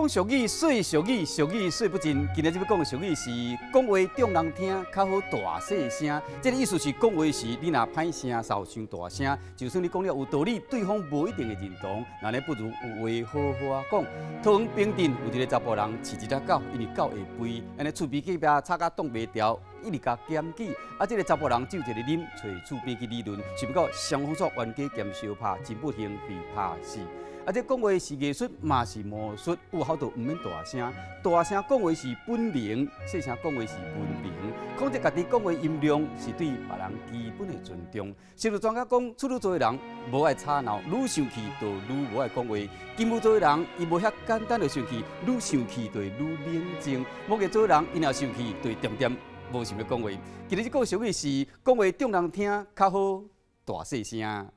讲俗语，说俗语，俗语说不尽。今日要讲的俗语是讲话中人听，较好大细声。这个意思是讲话时，你若歹声扫伤大声，就算你讲了有道理，对方无一定会认同。那你不如有话好好讲。桃园平镇有一个查甫人饲一只狗，因为狗会吠，安尼厝边隔壁吵甲挡袂牢，一直甲检举。这个查甫人就一个啉，找厝边去理论，想不到双方煞冤家兼相拍，真不幸被拍死。这讲话是艺术，嘛是魔术，有好多唔免大声，大声讲话是本能，细声讲话是文明。控制家己讲话音量，是对别人基本的尊重。心理专家讲，处女座的人无爱吵闹，愈生气就愈无爱讲话；金牛座的人伊无遐简单就生气，愈生气就愈冷静；摩羯座的人伊若生气就点点无想要讲话。今日这个俗语是讲话中人听，较好大细声。